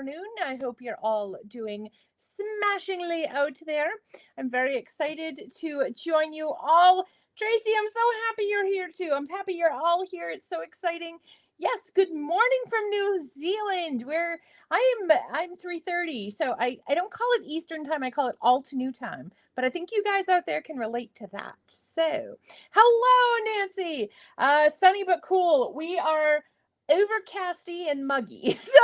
afternoon. I hope you're all doing smashingly out there. I'm very excited to join you all. Tracy, I'm so happy you're here too. I'm happy you're all here. It's so exciting. Yes, good morning from New Zealand, where I'm 3:30. So I don't call it Eastern time, I call it alt new time. But I think you guys out there can relate to that. So, hello, Nancy. Sunny but cool. We are overcasty and muggy. So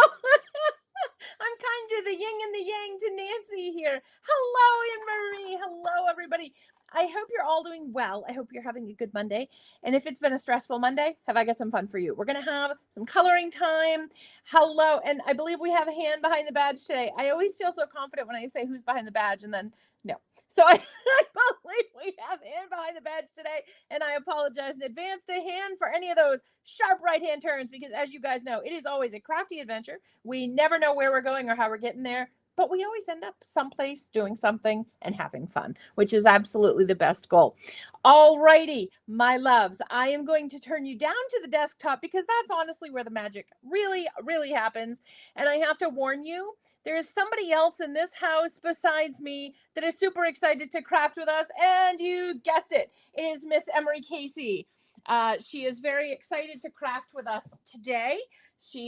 I'm kind of the yin and the yang to Nancy here. Hello, Anne Marie. Hello, everybody. I hope you're all doing well. I hope you're having a good Monday. And if it's been a stressful Monday, have I got some fun for you? We're going to have some coloring time. Hello. And I believe we have a hand behind the badge today. I always feel so confident when I say who's behind the badge and then no. So I believe we have a hand behind the badge today. And I apologize in advance to hand for any of those sharp right-hand turns because as you guys know, it is always a crafty adventure. We never know where we're going or how we're getting there, but we always end up someplace doing something and having fun, which is absolutely the best goal. All righty, my loves, I am going to turn you down to the desktop because that's honestly where the magic really, really happens. And I have to warn you, there is somebody else in this house besides me that is super excited to craft with us. And you guessed it, it is Miss Emery Casey. She is very excited to craft with us today.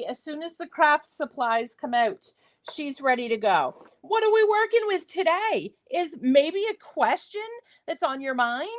As soon as the craft supplies come out, she's ready to go. What are we working with today? Is maybe a question that's on your mind?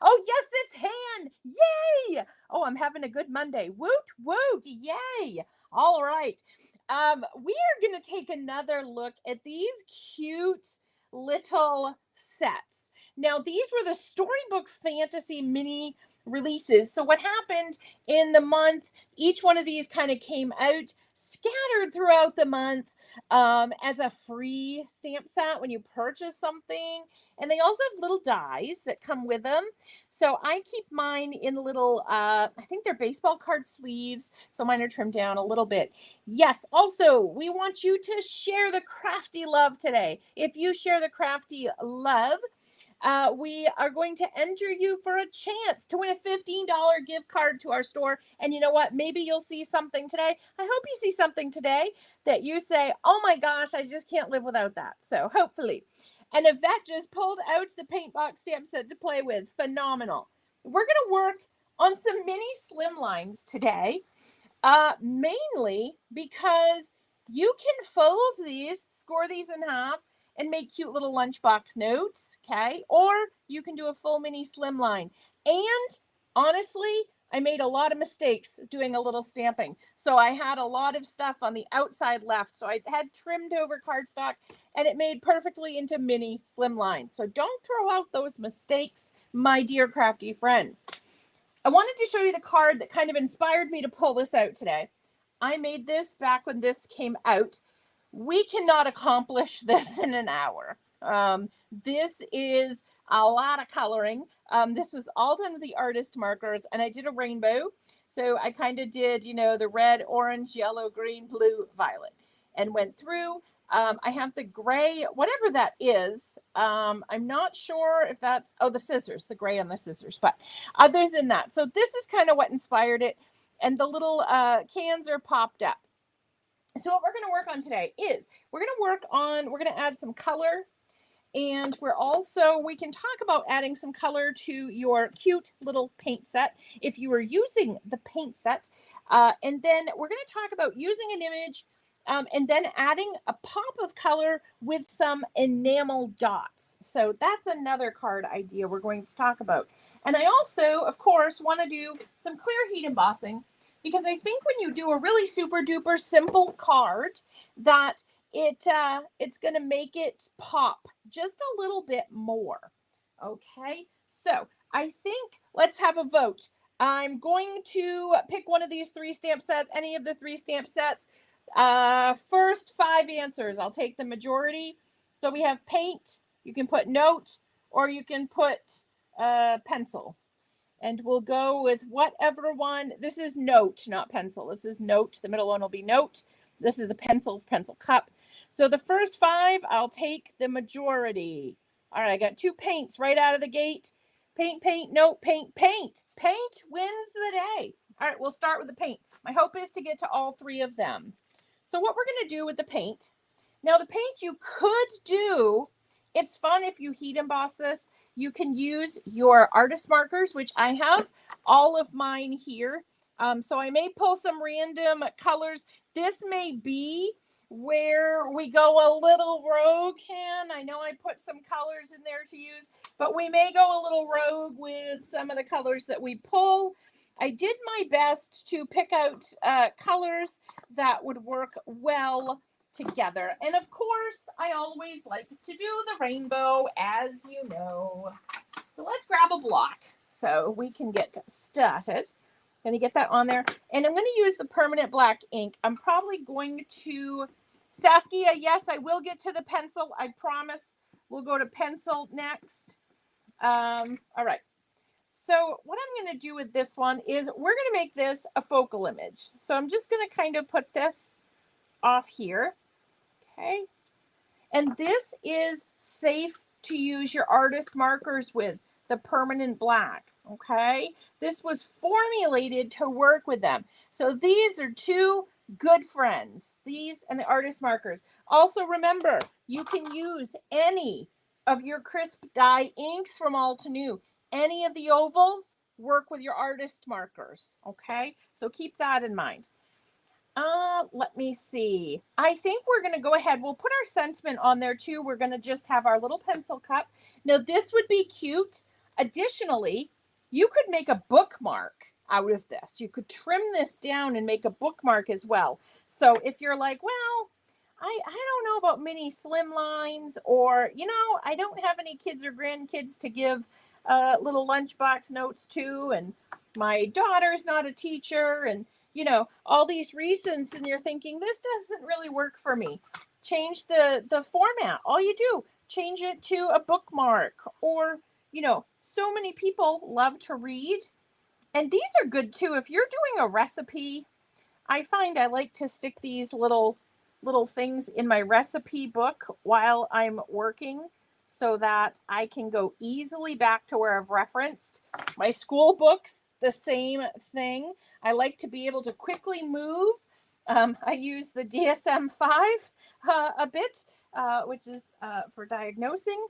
Oh, yes, it's Han. Yay. Oh, I'm having a good Monday. Woot, woot. Yay. All right. We are going to take another look at these cute little sets. Now, these were the Storybook Fantasy mini releases. So what happened in the month, each one of these kind of came out scattered throughout the month as a free stamp set when you purchase something. And they also have little dies that come with them. So I keep mine in little, I think they're baseball card sleeves. So mine are trimmed down a little bit. Yes, also, we want you to share the crafty love today. If you share the crafty love, we are going to enter you for a chance to win a $15 gift card to our store. And you know what? Maybe you'll see something today. I hope you see something today that you say, oh my gosh, I just can't live without that. So hopefully. And Yvette just pulled out the paint box stamp set to play with. Phenomenal. We're going to work on some mini slim lines today, mainly because you can fold these, score these in half, and make cute little lunchbox notes, okay? Or you can do a full mini slim line. And honestly, I made a lot of mistakes doing a little stamping. So I had a lot of stuff on the outside left. So I had trimmed over cardstock and it made perfectly into mini slim lines. So don't throw out those mistakes, my dear crafty friends. I wanted to show you the card that kind of inspired me to pull this out today. I made this back when this came out. We cannot accomplish this in an hour. This is a lot of coloring. This was all done with the artist markers, and I did a rainbow. So I kind of did, you know, the red, orange, yellow, green, blue, violet, and went through. I have the gray, whatever that is. I'm not sure if that's, oh, the scissors, the gray on the scissors. But other than that, so this is kind of what inspired it. And the little cans are popped up. So what we're going to work on today is we're going to add some color, and we can talk about adding some color to your cute little paint set if you are using the paint set. And then we're going to talk about using an image and then adding a pop of color with some enamel dots. So that's another card idea we're going to talk about. And I also, of course, want to do some clear heat embossing, because I think when you do a really super duper simple card that it's going to make it pop just a little bit more. Okay, so I think let's have a vote. I'm going to pick one of these three stamp sets, any of the three stamp sets. First 5 answers, I'll take the majority. So we have paint, you can put note, or you can put pencil. And we'll go with whatever one. This is note, not pencil. This is note. The middle one will be note. This is a pencil cup. So the first 5, I'll take the majority. All right, I got 2 paints right out of the gate. Paint, paint, note, paint, paint. Paint wins the day. All right, we'll start with the paint. My hope is to get to all 3 of them. So what we're going to do with the paint, now the paint you could do, it's fun if you heat emboss this. You can use your artist markers, which I have all of mine here. So I may pull some random colors. This may be where we go a little rogue, Ken. I know I put some colors in there to use, but we may go a little rogue with some of the colors that we pull. I did my best to pick out colors that would work well together. And of course, I always like to do the rainbow, as you know. So let's grab a block so we can get started. Going to get that on there. And I'm going to use the permanent black ink. I'm probably going to, Saskia, yes, I will get to the pencil. I promise. We'll go to pencil next. All right. So what I'm going to do with this one is we're going to make this a focal image. So I'm just going to kind of put this off here. Okay. And this is safe to use your artist markers with, the permanent black. Okay. This was formulated to work with them. So these are two good friends, these and the artist markers. Also remember, you can use any of your crisp dye inks from Altenew. Any of the ovals work with your artist markers. Okay. So keep that in mind. Let me see. I think we're going to go ahead. We'll put our sentiment on there too. We're going to just have our little pencil cup. Now this would be cute. Additionally, you could make a bookmark out of this. You could trim this down and make a bookmark as well. So if you're like, well, I don't know about mini slim lines, or, you know, I don't have any kids or grandkids to give little lunchbox notes to, and my daughter's not a teacher, and you know, all these reasons, and you're thinking, this doesn't really work for me. Change the format. All you do, change it to a bookmark, or, you know, so many people love to read. And these are good too. If you're doing a recipe, I find I like to stick these little things in my recipe book while I'm working, so that I can go easily back to where I've referenced. My school books, the same thing. I like to be able to quickly move. I use the DSM-5 a bit, which is for diagnosing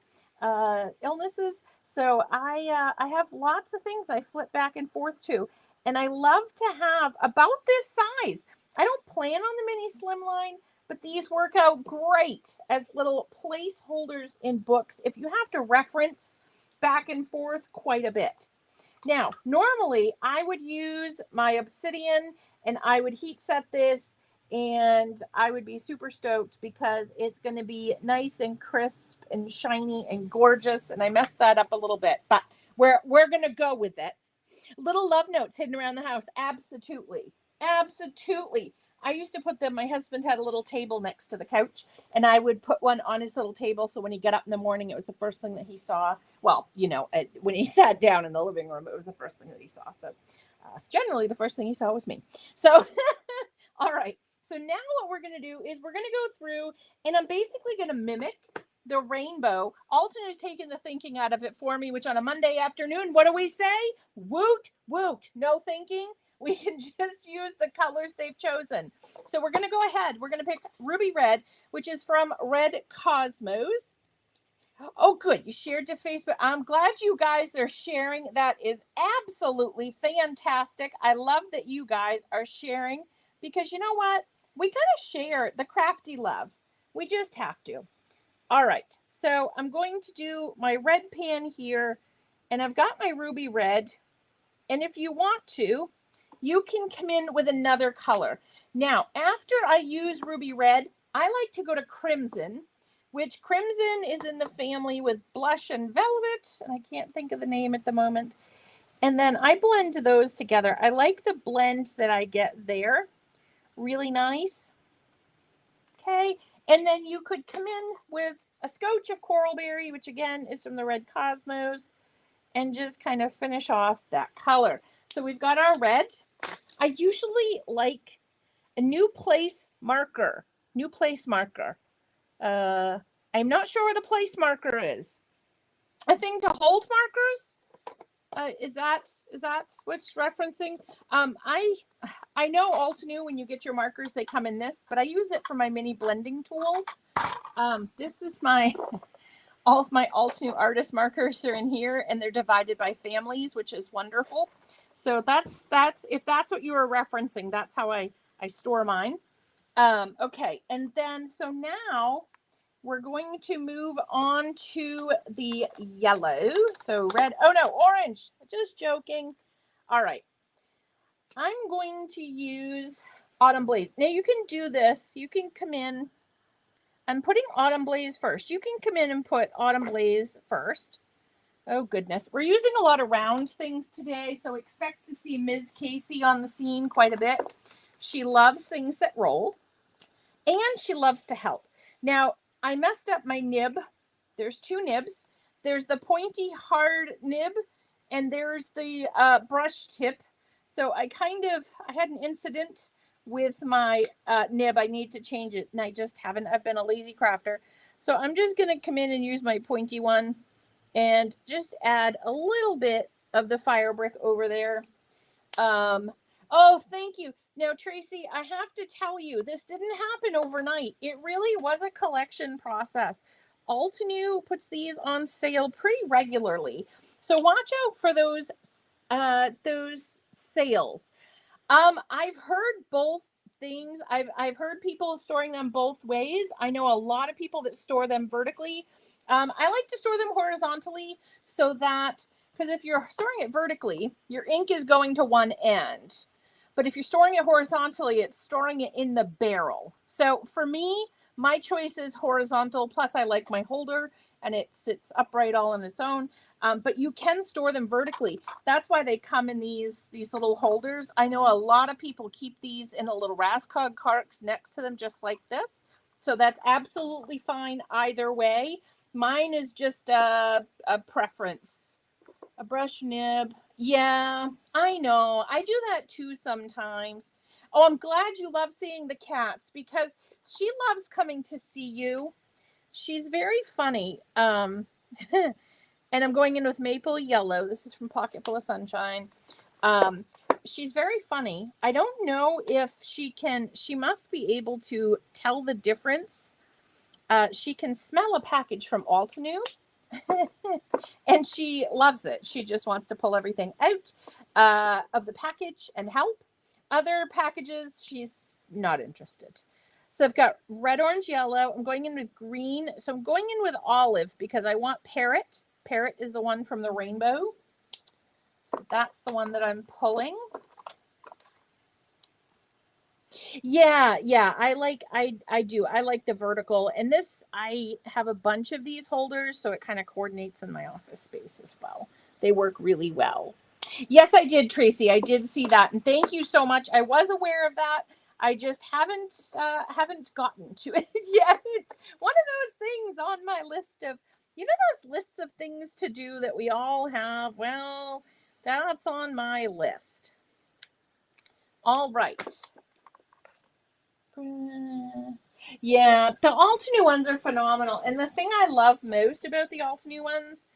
illnesses. So I have lots of things I flip back and forth to. And I love to have about this size. I don't plan on the mini slimline, but these work out great as little placeholders in books if you have to reference back and forth quite a bit. Now, normally I would use my obsidian and I would heat set this, and I would be super stoked because it's going to be nice and crisp and shiny and gorgeous. And I messed that up a little bit, but we're going to go with it. Little love notes hidden around the house. Absolutely. Absolutely. I used to put them, my husband had a little table next to the couch, and I would put one on his little table. So when he got up in the morning, it was the first thing that he saw. Well, you know, when he sat down in the living room, it was the first thing that he saw. So generally the first thing he saw was me. So, all right. So now what we're going to do is we're going to go through, and I'm basically going to mimic the rainbow. Alton has taken the thinking out of it for me, which on a Monday afternoon, what do we say? Woot, woot. No thinking. We can just use the colors they've chosen. So we're going to go ahead. We're going to pick Ruby Red, which is from Red Cosmos. Oh, good. You shared to Facebook. I'm glad you guys are sharing. That is absolutely fantastic. I love that you guys are sharing, because you know what? We got to share the crafty love. We just have to. All right. So I'm going to do my red pan here, and I've got my Ruby Red. And if you want to, you can come in with another color. Now, after I use Ruby Red, I like to go to Crimson, which Crimson is in the family with Blush and Velvet, and I can't think of the name at the moment. And then I blend those together. I like the blend that I get there. Really nice. Okay. And then you could come in with a scotch of Coralberry, which again is from the Red Cosmos, and just kind of finish off that color. So we've got our red. I usually like a new place marker. New place marker. I'm not sure where the place marker is. I think to hold markers, Is that what's referencing? I know Altenew, when you get your markers, they come in this, but I use it for my mini blending tools. This is all of my Altenew artist markers are in here, and they're divided by families, which is wonderful. So that's if that's what you were referencing, that's how I store mine. Okay, and then so now we're going to move on to the yellow. So red, oh no, orange, just joking. All right, I'm going to use Autumn Blaze. Now you can do this, you can come in, I'm putting Autumn Blaze first. You can come in and put Autumn Blaze first. Oh goodness, we're using a lot of round things today, so expect to see Ms. Casey on the scene quite a bit. She loves things that roll, and she loves to help. Now, I messed up my nib. There's two nibs. There's the pointy hard nib, and there's the brush tip. So I had an incident with my nib. I need to change it, and I just haven't. I've been a lazy crafter. So I'm just going to come in and use my pointy one and just add a little bit of the fire brick over there. Oh, thank you. Now, Tracy, I have to tell you, this didn't happen overnight. It really was a collection process. Altenew puts these on sale pretty regularly, so watch out for those sales. I've heard both things. I've heard people storing them both ways. I know a lot of people that store them vertically. I like to store them horizontally so that, because if you're storing it vertically, your ink is going to one end. But if you're storing it horizontally, it's storing it in the barrel. So for me, my choice is horizontal. Plus, I like my holder, and it sits upright all on its own. But you can store them vertically. That's why they come in these little holders. I know a lot of people keep these in a little Rascog carts next to them, just like this. So that's absolutely fine either way. Mine is just a preference. A brush nib. Yeah, I know. I do that too sometimes. Oh, I'm glad you love seeing the cats, because she loves coming to see you. She's very funny. And I'm going in with maple yellow. This is from Pocket Full of Sunshine. She's very funny. I don't know if she must be able to tell the difference. She can smell a package from Altenew. And she loves it. She just wants to pull everything out of the package and help. Other packages, she's not interested. So I've got red, orange, yellow. I'm going in with green. So I'm going in with olive because I want parrot. Parrot is the one from the rainbow. So that's the one that I'm pulling. Yeah, I do. I like the vertical. And this, I have a bunch of these holders, so it kind of coordinates in my office space as well. They work really well. Yes, I did, Tracy. I did see that. And thank you so much. I was aware of that. I just haven't gotten to it yet. One of those things on my list of, those lists of things to do that we all have. Well, that's on my list. All right. Yeah, the Altenew ones are phenomenal. And the thing I love most about the Altenew ones,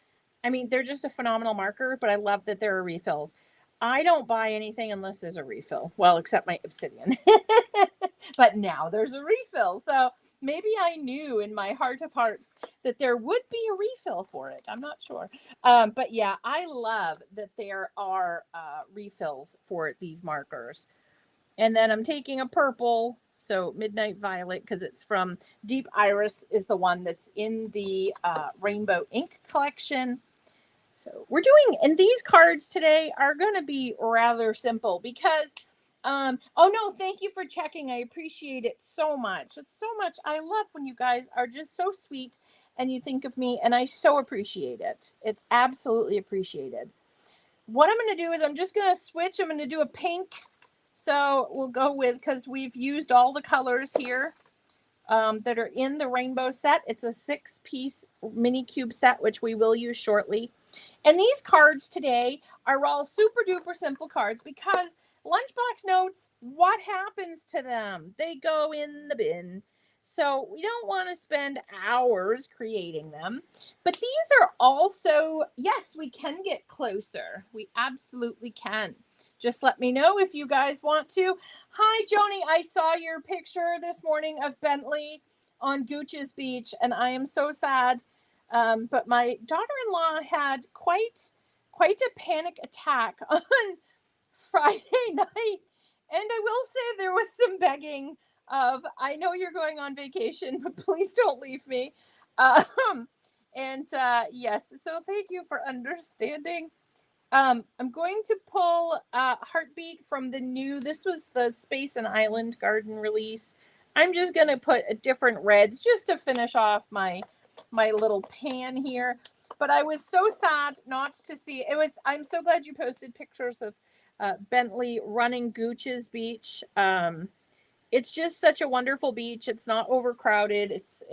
I mean, they're just a phenomenal marker, but I love that there are refills. I don't buy anything unless there's a refill. Well, except my obsidian. But now there's a refill. So maybe I knew in my heart of hearts that there would be a refill for it. I'm not sure. But yeah, I love that there are refills for these markers. And then I'm taking a purple. So Midnight Violet, because it's from Deep Iris, is the one that's in the Rainbow Ink collection. So we're doing, and these cards today are going to be rather simple because, oh no, thank you for checking. I appreciate it so much. It's so much. I love when you guys are just so sweet and you think of me, and I so appreciate it. It's absolutely appreciated. What I'm going to do is I'm just going to switch. I'm going to do a pink. So we'll go with, because we've used all the colors here that are in the rainbow set. It's a 6-piece mini cube set, which we will use shortly. And these cards today are all super duper simple cards because lunchbox notes, what happens to them? They go in the bin. So we don't want to spend hours creating them. But these are also, yes, we can get closer. We absolutely can. Just let me know if you guys want to. Hi, Joni. I saw your picture this morning of Bentley on Gooch's Beach, and I am so sad. But my daughter-in-law had quite a panic attack on Friday night. And I will say there was some begging of, I know you're going on vacation, but please don't leave me. Yes, so thank you for understanding. I'm going to pull Heartbeat from the new, this was the Space and Island Garden release. I'm just going to put a different reds just to finish off my little pan here. But I was so sad not to see it. I'm so glad you posted pictures of Bentley running Gooch's Beach. It's just such a wonderful beach. It's not overcrowded. It's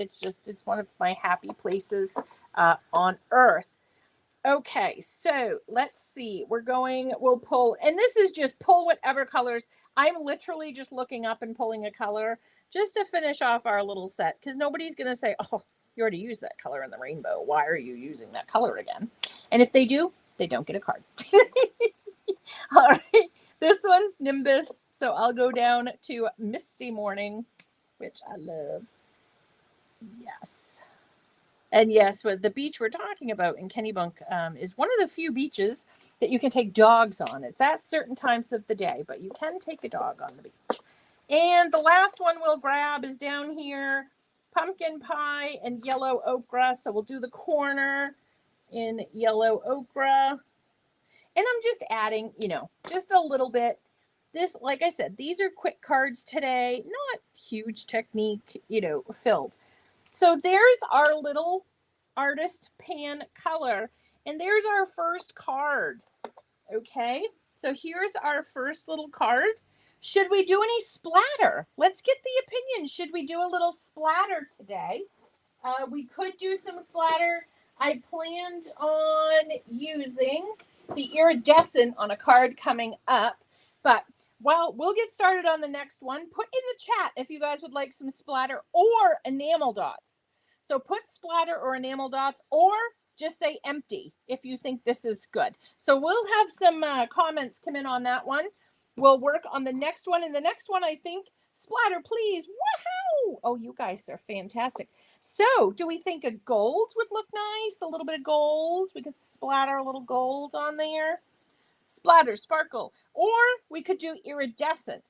one of my happy places on earth. Okay, so let's see. We'll pull, and this is just pull whatever colors. I'm literally just looking up and pulling a color just to finish off our little set, because nobody's going to say, oh, you already used that color in the rainbow. Why are you using that color again? And if they do, they don't get a card. All right, this one's Nimbus. So I'll go down to Misty Morning, which I love. Yes. And yes, but the beach we're talking about in Kennebunk is one of the few beaches that you can take dogs on. It's at certain times of the day, but you can take a dog on the beach. And the last one we'll grab is down here, Pumpkin Pie and Yellow Ochre. So we'll do the corner in Yellow Ochre. And I'm just adding, just a little bit. This, like I said, these are quick cards today, not huge technique, filled. So there's our little artist pan color, and there's our first card. Okay, so here's our first little card. Should we do any splatter? Let's get the opinion. Should we do a little splatter today? We could do some splatter. I planned on using the iridescent on a card coming up, but we'll get started on the next one. Put in the chat if you guys would like some splatter or enamel dots. So put splatter or enamel dots, or just say empty if you think this is good. So we'll have some comments come in on that one. We'll work on the next one. And the next one, I think, splatter, please. Woohoo! Oh, you guys are fantastic. So do we think a gold would look nice? A little bit of gold. We could splatter a little gold on there. Splatter, sparkle. Or we could do iridescent.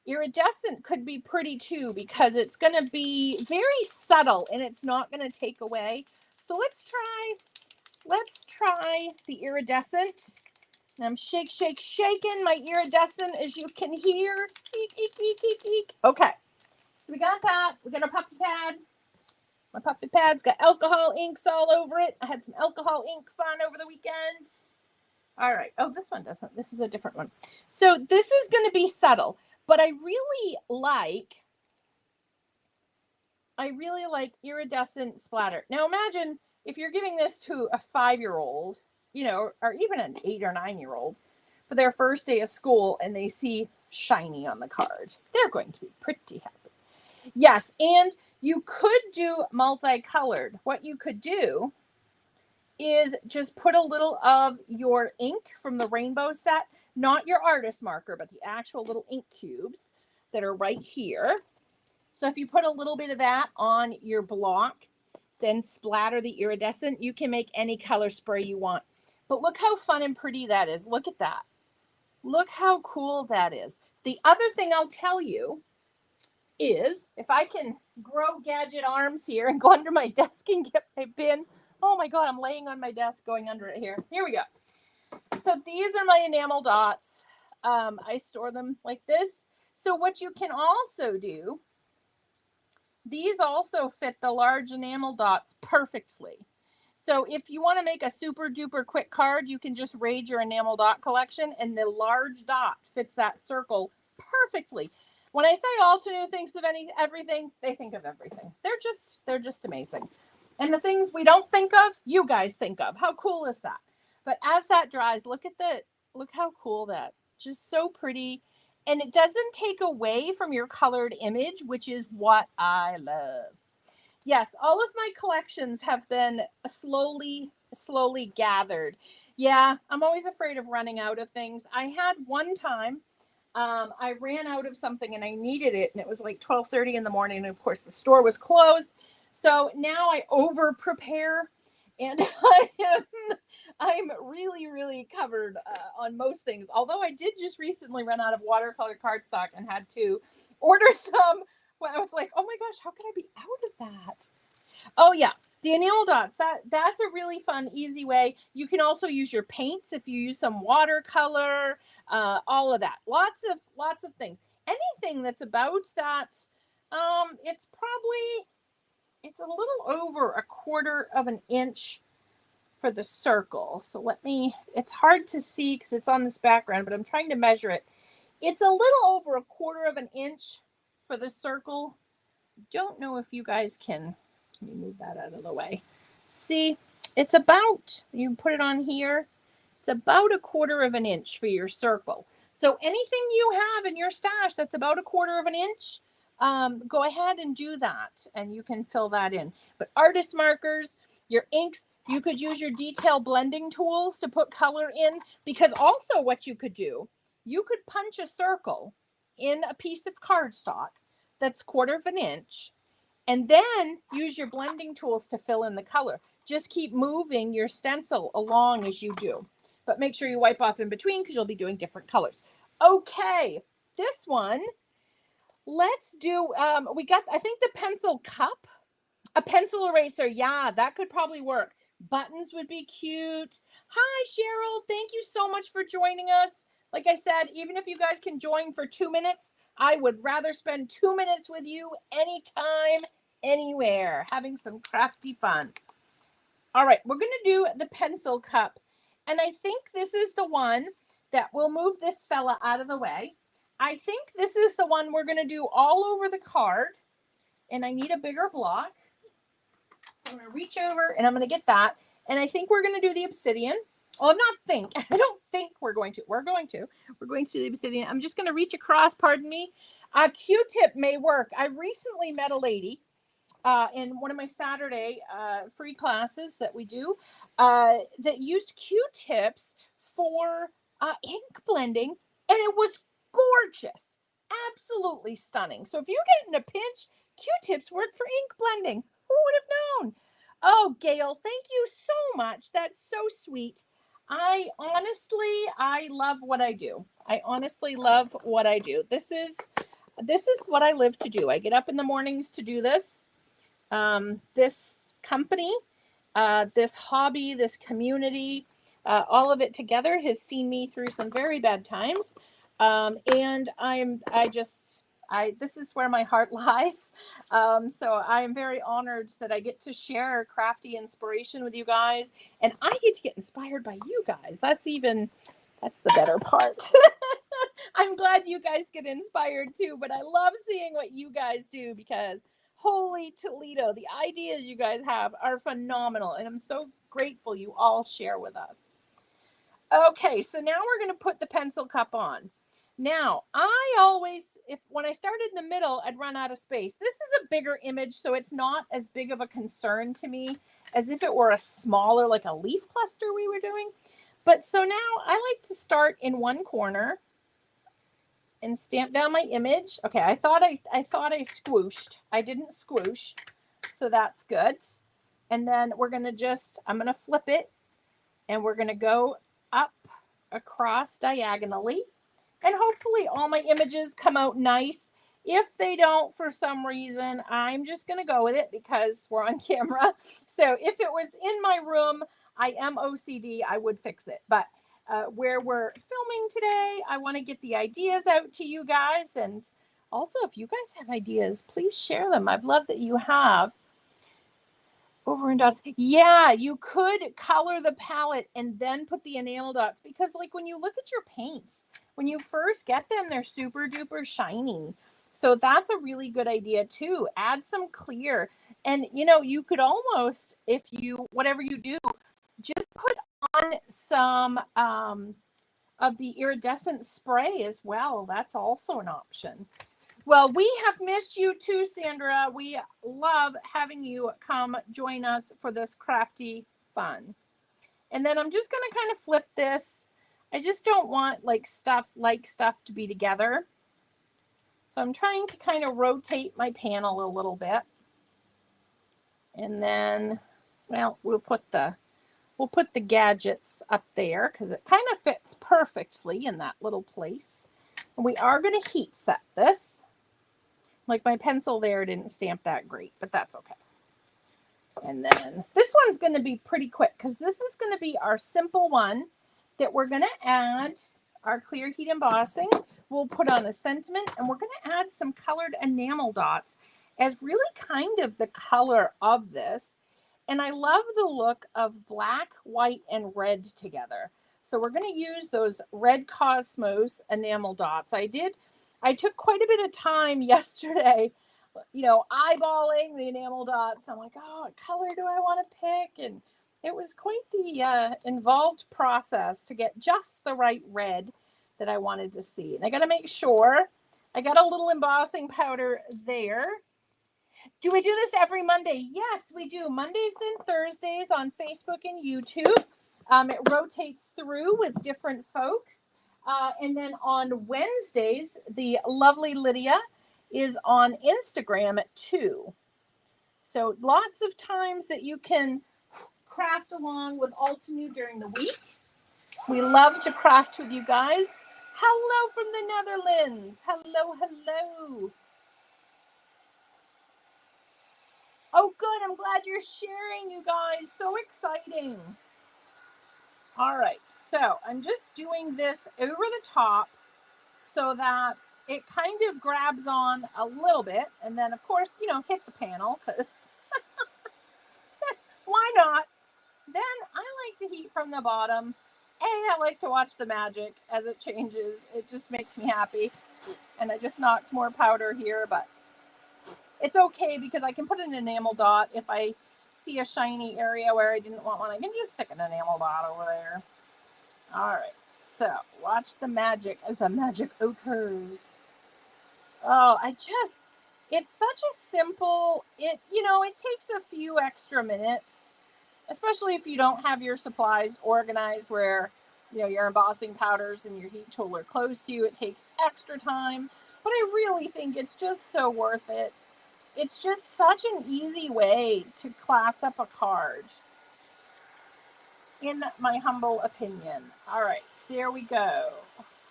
Iridescent could be pretty too, because it's going to be very subtle and it's not going to take away. So let's try the iridescent. And I'm shaking my iridescent, as you can hear. Eek, eek, eek, eek, eek. Okay, so we got that. We got our puppy pad. My puppy pad's got alcohol inks all over it. I had some alcohol ink fun over the weekend. All right. Oh, this one doesn't. This is a different one. So this is going to be subtle, but I really like iridescent splatter. Now imagine if you're giving this to a 5-year-old, or even an 8 or 9-year-old for their first day of school, and they see shiny on the card. They're going to be pretty happy. Yes, and you could do multicolored. What you could do is just put a little of your ink from the rainbow set, not your artist marker, but the actual little ink cubes that are right here. So if you put a little bit of that on your block, then splatter the iridescent, you can make any color spray you want. But look how fun and pretty that is. Look at that. Look how cool that is. The other thing I'll tell you is, if I can grow gadget arms here and go under my desk and get my bin. Oh my God, I'm laying on my desk going under it here. Here we go. So these are my enamel dots. I store them like this. So what you can also do, these also fit the large enamel dots perfectly. So if you want to make a super duper quick card, you can just raid your enamel dot collection, and the large dot fits that circle perfectly. When I say Altenew thinks of everything, they think of everything. They're just amazing. And the things we don't think of, you guys think of. How cool is that? But as that dries, look how cool that. Just so pretty. and it doesn't take away from your colored image, which is what I love. Yes, all of my collections have been slowly gathered. Yeah, I'm always afraid of running out of things. I had one time, I ran out of something and I needed it, and it was like 12:30 in the morning, and of course the store was closed. So now I over prepare, and I'm really covered on most things. Although I did just recently run out of watercolor cardstock and had to order some. When I was like, oh my gosh, how could I be out of that? Oh yeah, the enamel dots. That's a really fun, easy way. You can also use your paints if you use some watercolor. All of that. Lots of things. Anything that's about that. It's a little over 1/4 of an inch for the circle. So it's hard to see because it's on this background, but I'm trying to measure it. It's a little over 1/4 of an inch for the circle. Don't know if you guys can, let me move that out of the way. See, it's about, you put it on here, it's about 1/4 of an inch for your circle. So anything you have in your stash that's about 1/4 of an inch, go ahead and do that, and you can fill that in. But artist markers, your inks, you could use your detail blending tools to put color in, because also what you could do, you could punch a circle in a piece of cardstock that's 1/4 of an inch, and then use your blending tools to fill in the color. Just keep moving your stencil along as you do, but make sure you wipe off in between because you'll be doing different colors. Okay, this one, let's do, we got, I think, the pencil cup, a pencil eraser. Yeah, that could probably work. Buttons would be cute. Hi, Cheryl. Thank you so much for joining us. Like I said, even if you guys can join for 2 minutes, I would rather spend 2 minutes with you anytime, anywhere, having some crafty fun. All right, we're going to do the pencil cup. And I think this is the one that will move this fella out of the way. I think this is the one we're going to do all over the card. And I need a bigger block. So I'm going to reach over and I'm going to get that. And I think we're going to do the obsidian. Well, I don't think we're going to. We're going to do the obsidian. I'm just going to reach across, pardon me. A Q-tip may work. I recently met a lady in one of my Saturday free classes that we do that used Q-tips for ink blending, and it was gorgeous. Absolutely stunning. So if you get in a pinch, Q-tips work for ink blending. Who would have known? Oh, Gail, thank you so much. That's so sweet. I love what I do. I honestly love what I do. This is what I live to do. I get up in the mornings to do this. This company, this hobby, this community, all of it together has seen me through some very bad times. And this is where my heart lies. So I am very honored that I get to share crafty inspiration with you guys, and I get to get inspired by you guys. That's the better part. I'm glad you guys get inspired too, but I love seeing what you guys do, because holy Toledo, the ideas you guys have are phenomenal, and I'm so grateful you all share with us. Okay, so now we're going to put the pencil cup on. Now, when I started in the middle, I'd run out of space. This is a bigger image, so it's not as big of a concern to me as if it were a smaller, like a leaf cluster we were doing. But so now I like to start in one corner and stamp down my image. Okay, I thought I squooshed. I didn't squoosh, so that's good. And then I'm going to flip it, and we're going to go up across diagonally. And hopefully all my images come out nice. If they don't, for some reason, I'm just going to go with it because we're on camera. So if it was in my room, I am OCD, I would fix it. But where we're filming today, I want to get the ideas out to you guys. And also, if you guys have ideas, please share them. I've loved that you have. Over and dots. Yeah, you could color the palette and then put the enamel dots, because like when you look at your paints, when you first get them, they're super duper shiny. So that's a really good idea too. Add some clear. And you could almost, whatever you do, just put on some of the iridescent spray as well. That's also an option. Well, we have missed you too, Sandra. We love having you come join us for this crafty fun. And then I'm just going to kind of flip this. I just don't want stuff to be together. So I'm trying to kind of rotate my panel a little bit. And then, well, we'll put the gadgets up there because it kind of fits perfectly in that little place. And we are going to heat set this. Like my pencil there didn't stamp that great, but that's okay. And then this one's going to be pretty quick because this is going to be our simple one that we're going to add our clear heat embossing. We'll put on a sentiment and we're going to add some colored enamel dots as really kind of the color of this. And I love the look of black, white, and red together. So we're going to use those red Cosmos enamel dots. I took quite a bit of time yesterday, eyeballing the enamel dots. I'm like, oh, what color do I want to pick? And it was quite the involved process to get just the right red that I wanted to see. And I got to make sure I got a little embossing powder there. Do we do this every Monday? Yes, we do. Mondays and Thursdays on Facebook and YouTube. It rotates through with different folks. And then on Wednesdays, the lovely Lydia is on Instagram at 2. So lots of times that you can craft along with Altenew during the week. We love to craft with you guys. Hello from the Netherlands. Hello, hello. Oh, good. I'm glad you're sharing, you guys. So exciting. All right. So I'm just doing this over the top so that it kind of grabs on a little bit. And then, of course, hit the panel because why not? Then I like to heat from the bottom. I like to watch the magic as it changes. It just makes me happy. And I just knocked more powder here, but it's okay because I can put an enamel dot. If I see a shiny area where I didn't want one, I can just stick an enamel dot over there. All right, so watch the magic as the magic occurs. Oh, it's such a simple, it takes a few extra minutes, especially if you don't have your supplies organized where, your embossing powders and your heat tool are close to you. It takes extra time, but I really think it's just so worth it. It's just such an easy way to class up a card, in my humble opinion. All right, there we go.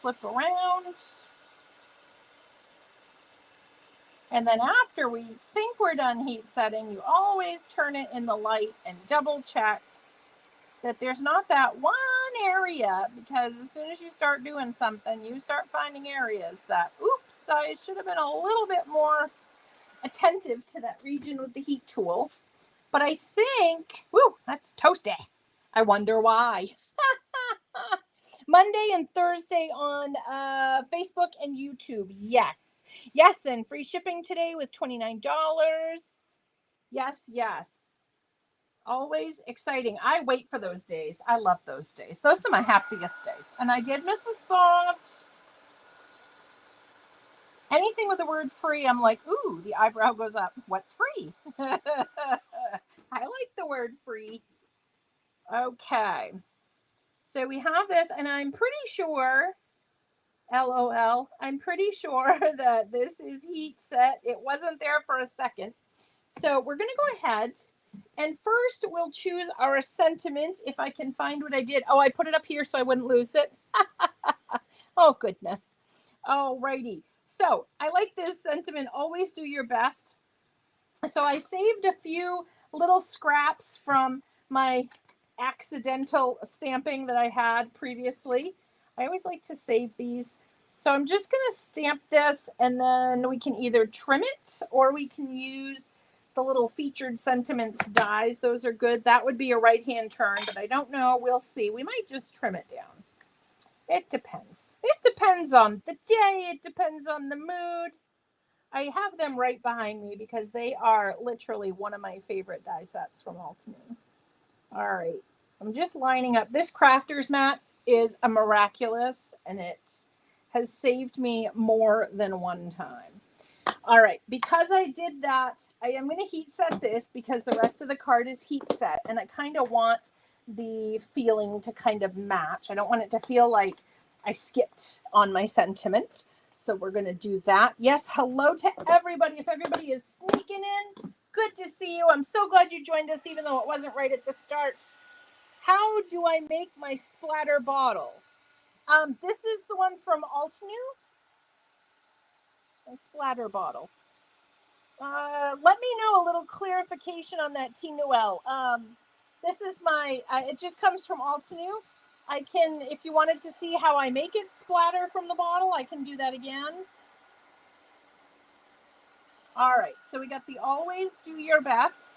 Flip around. And then after we think we're done heat setting, you always turn it in the light and double check that there's not that one area, because as soon as you start doing something, you start finding areas that, oops, I should have been a little bit more attentive to that region with the heat tool. But I think, that's toasty. I wonder why. Monday and Thursday on Facebook and YouTube. Yes. Yes, and free shipping today with $29. Yes, yes. Always exciting. I wait for those days. I love those days. Those are my happiest days. And I did miss a spot. Anything with the word free, I'm like, ooh, the eyebrow goes up. What's free? I like the word free. Okay. So we have this, and I'm pretty sure, LOL, I'm pretty sure that this is heat set. It wasn't there for a second. So we're going to go ahead, and first we'll choose our sentiment, if I can find what I did. Oh, I put it up here so I wouldn't lose it. Oh, goodness. All righty. So I like this sentiment, always do your best. So I saved a few little scraps from my accidental stamping that I had previously. I always like to save these. So I'm just going to stamp this, and then we can either trim it or we can use the little featured sentiments dies. Those are good. That would be a right-hand turn, but I don't know. We'll see. We might just trim it down. It depends. It depends on the day. It depends on the mood. I have them right behind me because they are literally one of my favorite die sets from Altenew. All right. I'm just lining up this crafter's mat. is a miraculous, and it has saved me more than one time. All right, because I did that, I am going to heat set this because the rest of the card is heat set, and I kind of want the feeling to kind of match. I don't want it to feel like I skipped on my sentiment. So we're going to do that. Yes, hello to everybody. If everybody is sneaking in, good to see you. I'm so glad you joined us, even though it wasn't right at the start. How do I make my splatter bottle? This is the one from Altnew. My splatter bottle. Let me know a little clarification on that, T. Noel. This is my, it just comes from Altnew. I can, if you wanted to see how I make it splatter from the bottle, I can do that again. All right, so we got the Always Do Your Best.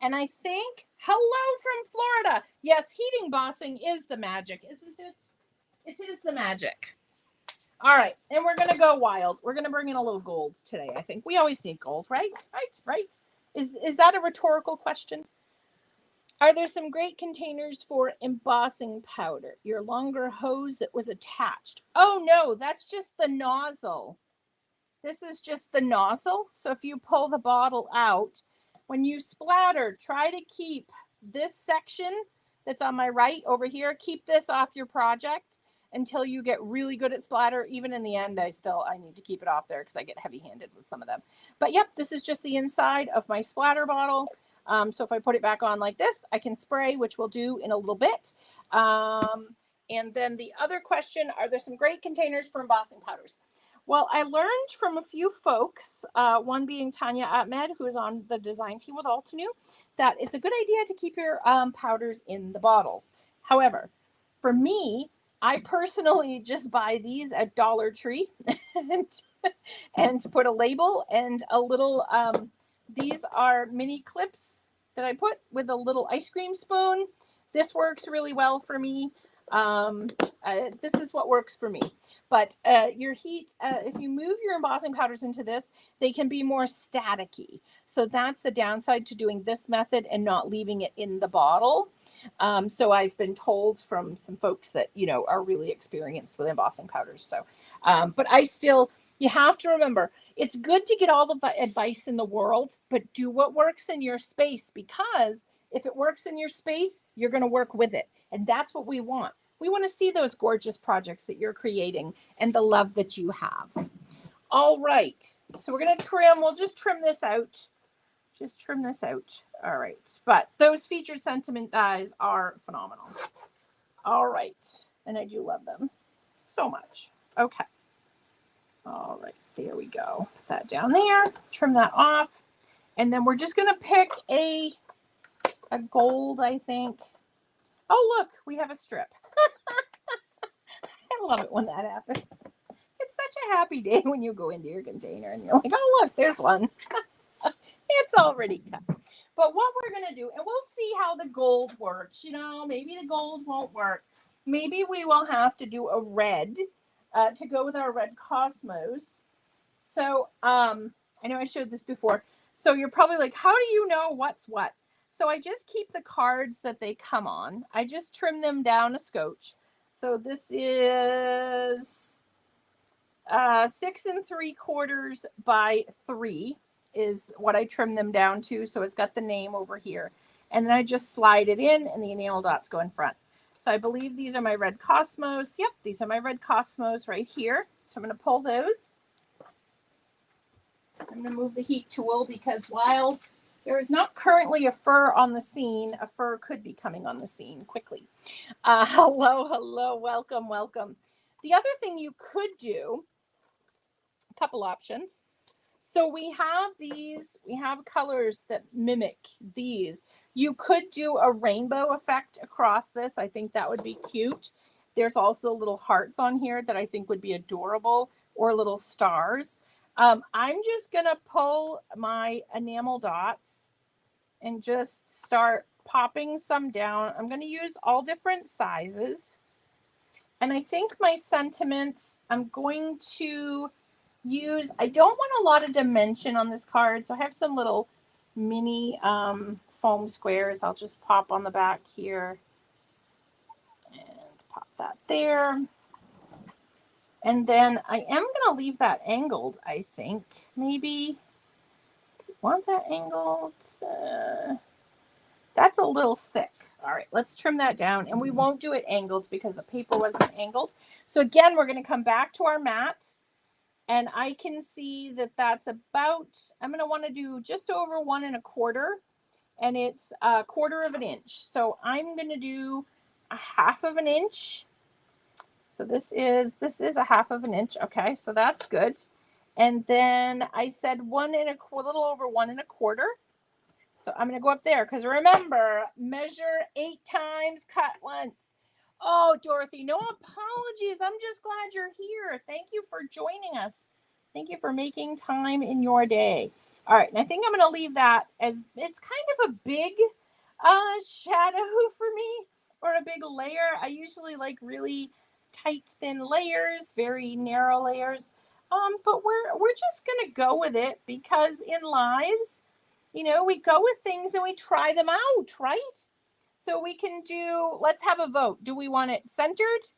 And I think, hello from Florida. Yes, heat embossing is the magic, isn't it? It is the magic. All right, and we're going to go wild. We're going to bring in a little gold today, I think. We always need gold, right? Right? Is that a rhetorical question? Are there some great containers for embossing powder? Your longer hose that was attached. Oh, no, that's just the nozzle. This is just the nozzle. So if you pull the bottle out, when you splatter, try to keep this section that's on my right over here, keep this off your project until you get really good at splatter. Even in the end, I need to keep it off there because I get heavy-handed with some of them. But yep, this is just the inside of my splatter bottle. So if I put it back on like this, I can spray, which we'll do in a little bit. And then the other question, are there some great containers for embossing powders? Well, I learned from a few folks, one being Tanya Ahmed, who is on the design team with Altnew, that it's a good idea to keep your powders in the bottles. However, for me, I personally just buy these at Dollar Tree and put a label and a little, these are mini clips that I put with a little ice cream spoon. This works really well for me. This is what works for me. But your heat, if you move your embossing powders into this, they can be more staticky. So that's the downside to doing this method and not leaving it in the bottle. So I've been told from some folks that, you know, are really experienced with embossing powders. So, but I still, you have to remember, it's good to get all the advice in the world, but do what works in your space, because if it works in your space, you're going to work with it. And that's what we want. We want to see those gorgeous projects that you're creating and the love that you have. All right. So we're going to trim. We'll just trim this out. Just trim this out. All right. But those featured sentiment dies are phenomenal. All right. And I do love them so much. Okay. All right. There we go. Put that down there. Trim that off. And then we're just going to pick a gold, I think. Oh, look, we have a strip. I love it when that happens. It's such a happy day when you go into your container and you're like, oh, look, there's one. It's already cut. But what we're going to do, and we'll see how the gold works. You know, maybe the gold won't work. Maybe we will have to do a red to go with our red Cosmos. So I know I showed this before. So you're probably like, how do you know what's what? So I just keep the cards that they come on. I just trim them down a scotch. So this is 6 3/4 by 3 is what I trim them down to. So it's got the name over here. And then I just slide it in and the enamel dots go in front. So I believe these are my red Cosmos. Yep, these are my red Cosmos right here. So I'm going to pull those. I'm going to move the heat tool because while there is not currently a fur on the scene, a fur could be coming on the scene quickly. Hello, welcome. The other thing you could do, a couple options. So we have these, we have colors that mimic these. You could do a rainbow effect across this. I think that would be cute. There's also little hearts on here that I think would be adorable, or little stars. I'm just going to pull my enamel dots and just start popping some down. I'm going to use all different sizes. And I think my sentiments, I'm going to use, I don't want a lot of dimension on this card. So I have some little mini foam squares. I'll just pop on the back here. And that there. And then I am going to leave that angled, I think. Maybe, want that angled? That's a little thick. All right, let's trim that down. And we won't do it angled because the paper wasn't angled. So again, we're going to come back to our mat. And I can see that that's about, I'm going to want to do just over 1 1/4. And it's 1/4 of an inch. So I'm going to do a 1/2 of an inch. So this is a 1/2 of an inch. Okay, so that's good. And then I said 1 little over 1 1/4. So I'm going to go up there because remember, measure 8 times, cut once. Oh, Dorothy, no apologies. I'm just glad you're here. Thank you for joining us. Thank you for making time in your day. All right, and I think I'm going to leave that as it's kind of a big shadow for me, or a big layer. I usually like really tight, thin layers, very narrow layers. But we're just going to go with it because in lives, you know, we go with things and we try them out, right? So we can do, let's have a vote. Do we want it centered?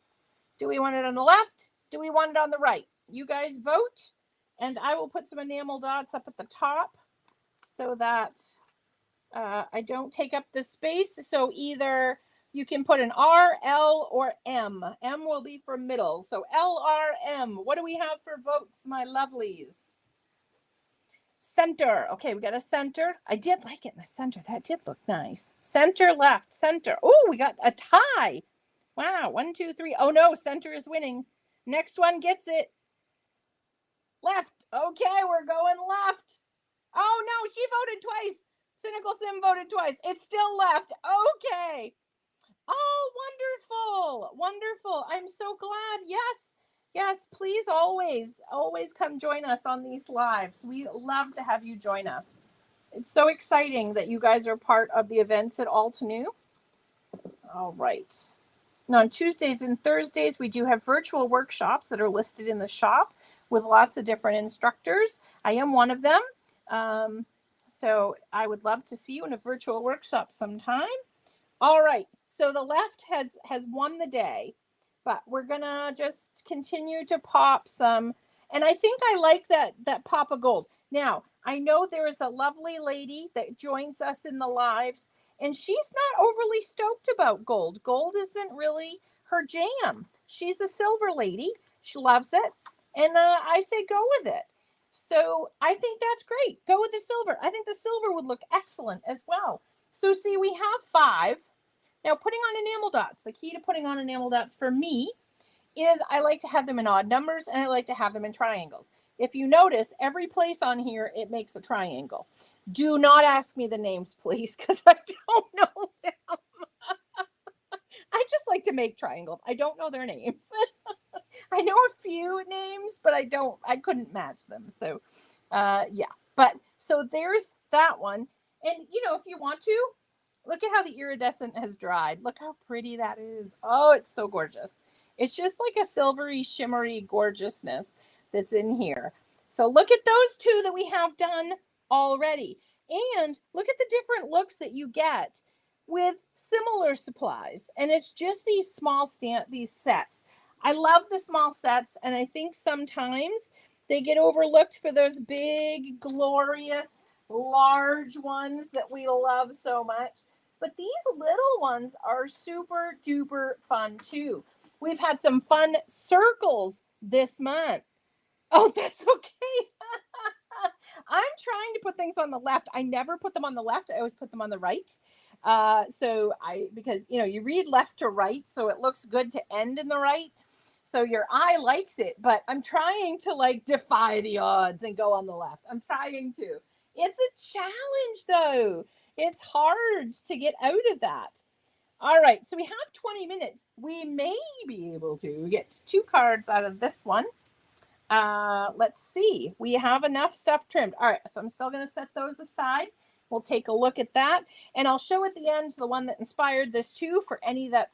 Do we want it on the left? Do we want it on the right? You guys vote. And I will put some enamel dots up at the top so that I don't take up the space. So either you can put an R, L, or M. M will be for middle. So L, R, M. What do we have for votes, my lovelies? Center. Okay, we got a center. I did like it in the center. That did look nice. Center, left, center. Oh, we got a tie. Wow, 1, 2, 3. Oh no, center is winning. Next one gets it. Left. Okay, we're going left. Oh no, she voted twice. Cynical Sim voted twice. It's still left. Okay. Oh, wonderful. Wonderful. I'm so glad. Yes. Yes, please always come join us on these lives. We love to have you join us. It's so exciting that you guys are part of the events at All to New. All right. And on Tuesdays and Thursdays, we do have virtual workshops that are listed in the shop with lots of different instructors. I am one of them. So I would love to see you in a virtual workshop sometime. All right. So the left has won the day, but we're going to just continue to pop some. And I think I like that pop of gold. Now, I know there is a lovely lady that joins us in the lives, and she's not overly stoked about gold. Gold isn't really her jam. She's a silver lady. She loves it. And I say go with it. So I think that's great. Go with the silver. I think the silver would look excellent as well. So see, we have 5. Now, putting on enamel dots, the key to putting on enamel dots for me is I like to have them in odd numbers and I like to have them in triangles. If you notice, every place on here, it makes a triangle. Do not ask me the names, please, because I don't know them. I just like to make triangles. I don't know their names. I know a few names, but I couldn't match them. So, yeah. But so there's that one. And, you know, if you want to, look at how the iridescent has dried. Look how pretty that is. Oh, it's so gorgeous. It's just like a silvery, shimmery gorgeousness that's in here. So look at those 2 that we have done already. And look at the different looks that you get with similar supplies. And it's just these small these sets. I love the small sets, and I think sometimes they get overlooked for those big, glorious, large ones that we love so much. But these little ones are super duper fun too. We've had some fun circles this month. Oh, that's okay. I'm trying to put things on the left. I never put them on the left. I always put them on the right. Because, you know, you read left to right, so it looks good to end in the right. So your eye likes it, but I'm trying to like defy the odds and go on the left. I'm trying to. It's a challenge though. It's hard to get out of that. All right, so we have 20 minutes. We may be able to get 2 cards out of this one. Let's see. We have enough stuff trimmed. All right, so I'm still going to set those aside. We'll take a look at that. And I'll show at the end the one that inspired this too for any that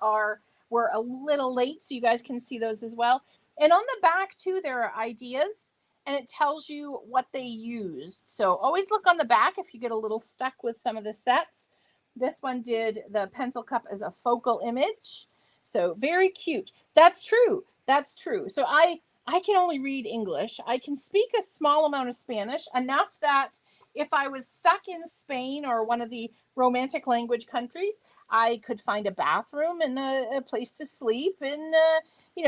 were a little late, so you guys can see those as well. And on the back too, there are ideas, and it tells you what they used. So always look on the back if you get a little stuck with some of the sets. This one did the pencil cup as a focal image. So very cute. That's true. That's true. So I can only read English. I can speak a small amount of Spanish, enough that if I was stuck in Spain or one of the romantic language countries, I could find a bathroom and a place to sleep and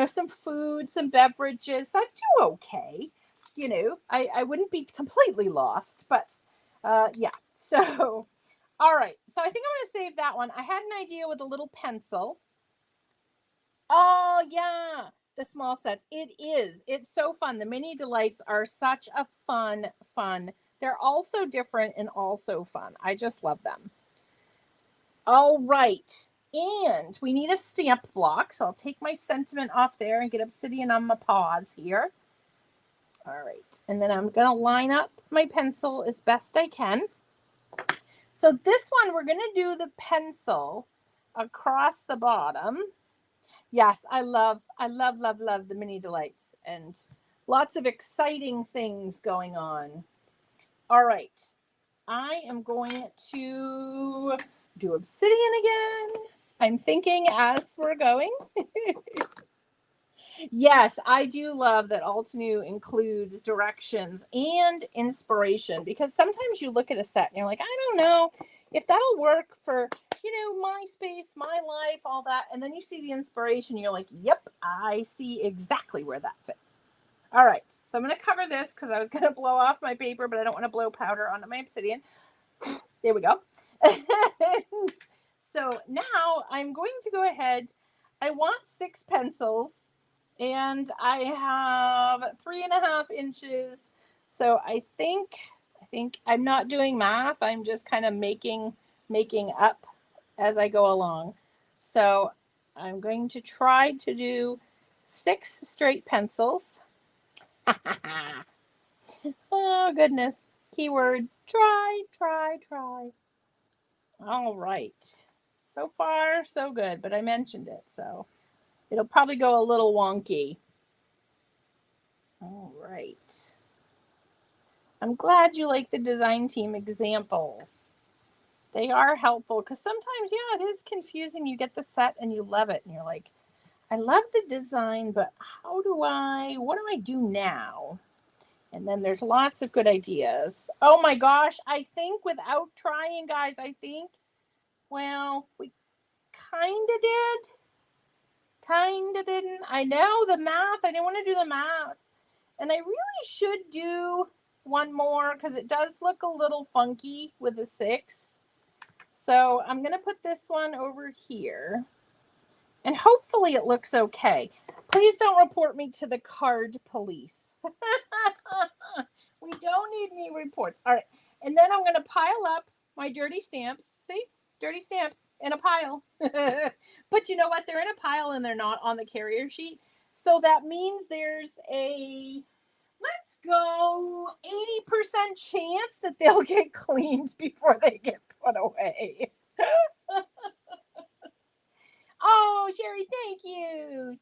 some food, some beverages. I'd do okay. I wouldn't be completely lost, but yeah. So all right. So I think I'm going to save that one. I had an idea with a little pencil. Oh, yeah. The small sets. It is. It's so fun. The mini delights are such a fun. They're also different and also fun. I just love them. All right. And we need a stamp block. So I'll take my sentiment off there and get obsidian on my paws here. All right. And then I'm going to line up my pencil as best I can. So this one, we're going to do the pencil across the bottom. Yes, I love the mini delights and lots of exciting things going on. All right. I am going to do obsidian again. I'm thinking as we're going. Yes, I do love that Altenew includes directions and inspiration, because sometimes you look at a set and you're like, I don't know if that'll work for, my space, my life, all that. And then you see the inspiration, you're like, yep, I see exactly where that fits. All right, so I'm going to cover this because I was going to blow off my paper, but I don't want to blow powder onto my obsidian. There we go. And so now I'm going to go ahead. I want 6 pencils. And I have 3.5 inches. So I think I'm not doing math. I'm just kind of making up as I go along. So I'm going to try to do 6 straight pencils. Oh, goodness. Keyword, try. All right. So far, so good, but I mentioned it, so it'll probably go a little wonky. All right. I'm glad you like the design team examples. They are helpful because sometimes, yeah, it is confusing. You get the set and you love it and you're like, I love the design, but what do I do now? And then there's lots of good ideas. Oh my gosh, I think without trying, guys, well, we kind of did. Kind of didn't. I know the math. I didn't want to do the math. And I really should do one more because it does look a little funky with the 6. So I'm going to put this one over here. And hopefully it looks okay. Please don't report me to the card police. We don't need any reports. All right. And then I'm going to pile up my dirty stamps. See? Dirty stamps in a pile. But you know what? They're in a pile and they're not on the carrier sheet. So that means there's a, let's go, 80% chance that they'll get cleaned before they get put away. Oh, Sherry, thank you.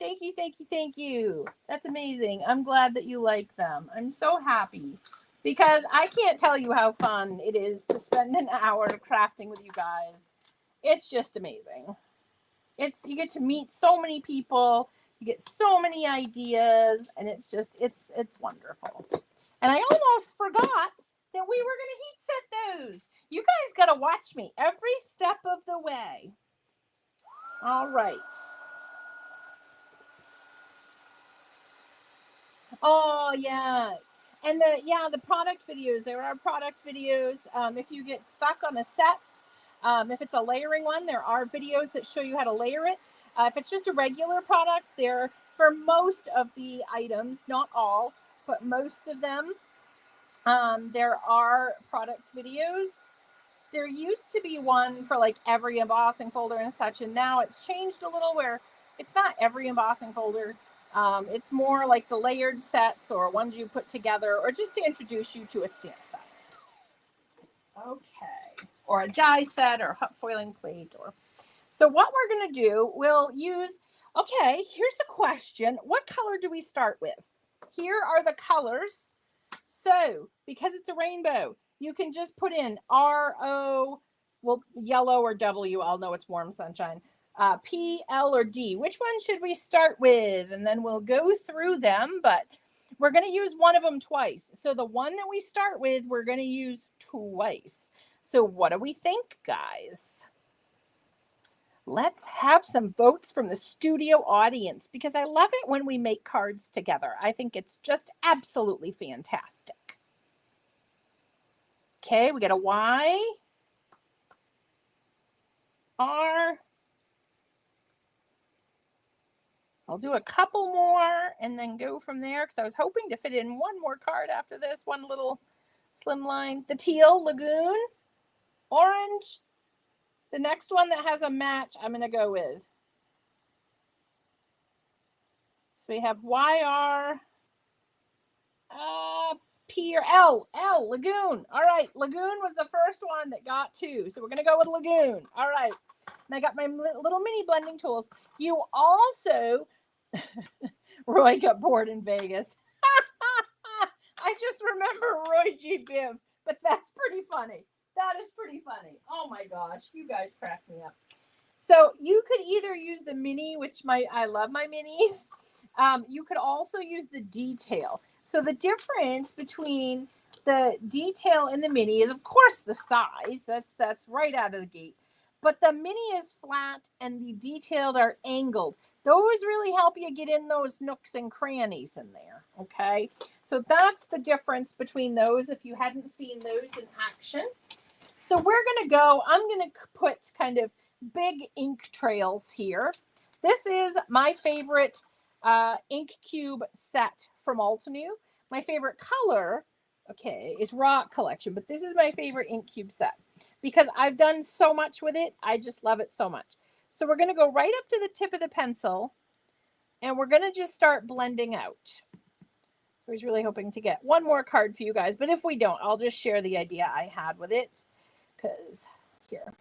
Thank you. That's amazing. I'm glad that you like them. I'm so happy because I can't tell you how fun it is to spend an hour crafting with you guys. It's just amazing. You get to meet so many people, you get so many ideas, and it's wonderful. And I almost forgot that we were going to heat set those. You guys got to watch me every step of the way. All right. Oh, yeah. And the product videos. There are product videos. If you get stuck on a set, if it's a layering one, there are videos that show you how to layer it. If it's just a regular product, for most of the items, not all, but most of them, there are product videos. There used to be one for like every embossing folder and such, and now it's changed a little where it's not every embossing folder. It's more like the layered sets or ones you put together, or just to introduce you to a stamp set. Okay. Or a die set or hot foiling plate. So what we're going to do, we'll use, okay, here's a question. What color do we start with? Here are the colors. So because it's a rainbow, you can just put in RO, well, yellow or W. I'll know it's warm sunshine. P, L, or D. Which one should we start with? And then we'll go through them, but we're going to use one of them twice. So the one that we start with, we're going to use twice. So what do we think, guys? Let's have some votes from the studio audience because I love it when we make cards together. I think it's just absolutely fantastic. Okay, we got a Y, R. I'll do a couple more and then go from there because I was hoping to fit in one more card after this, one little slim line. The teal, lagoon, orange. The next one that has a match, I'm going to go with. So we have YR, P or L, lagoon. All right, lagoon was the first one that got 2. So we're going to go with lagoon. All right. And I got my little mini blending tools. You also, Roy got bored in Vegas. I just remember Roy G. Biv, but that's pretty funny. That is pretty funny. Oh my gosh, you guys crack me up. So you could either use the mini, which I love my minis. You could also use the detail. So the difference between the detail and the mini is, of course, the size. That's right out of the gate. But the mini is flat and the detailed are angled. Those really help you get in those nooks and crannies in there, okay? So that's the difference between those if you hadn't seen those in action. So we're going to go, I'm going to put kind of big ink trails here. This is my favorite ink cube set from Altenew. My favorite color, okay, is Rock Collection, but this is my favorite ink cube set because I've done so much with it. I just love it so much. So we're going to go right up to the tip of the pencil and we're going to just start blending out. I was really hoping to get one more card for you guys, but if we don't, I'll just share the idea I had with it because here.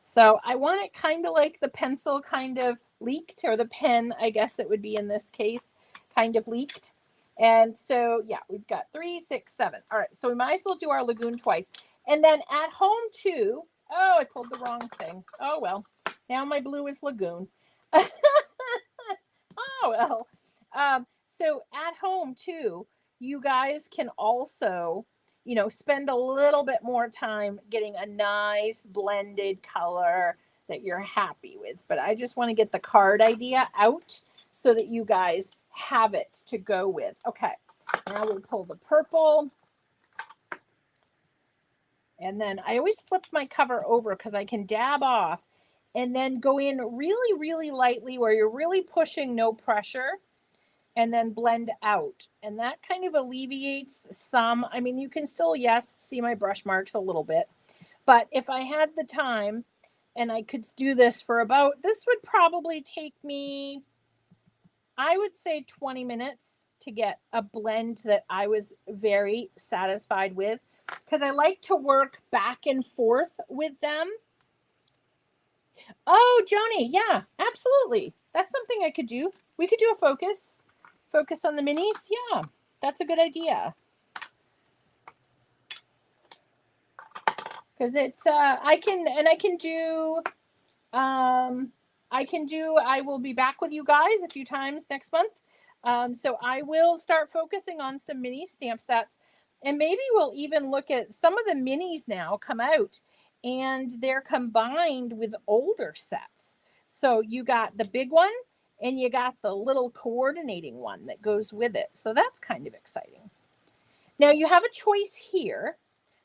So I want it kind of like the pencil kind of leaked, or the pen, I guess it would be in this case, kind of leaked. And so, yeah, we've got 3, 6, 7. All right, so we might as well do our lagoon twice. And then at home too, oh, I pulled the wrong thing. Oh, well, now my blue is lagoon. Oh, well. So at home too, you guys can also, you know, spend a little bit more time getting a nice blended color that you're happy with. But I just want to get the card idea out so that you guys have it to go with. Okay, now we'll pull the purple. And then I always flip my cover over because I can dab off and then go in really, really lightly where you're really pushing, no pressure, and then blend out. And that kind of alleviates some. I mean, you can still, yes, see my brush marks a little bit. But if I had the time and I could do this for about, this would probably take me, I would say 20 minutes to get a blend that I was very satisfied with, because I like to work back and forth with them. Oh, Joni, yeah, absolutely. That's something I could do. We could do a focus on the minis. Yeah, that's a good idea. Because it's, I will be back with you guys a few times next month. So I will start focusing on some mini stamp sets. And maybe we'll even look at some of the minis now come out and they're combined with older sets. So you got the big one and you got the little coordinating one that goes with it. So that's kind of exciting. Now you have a choice here.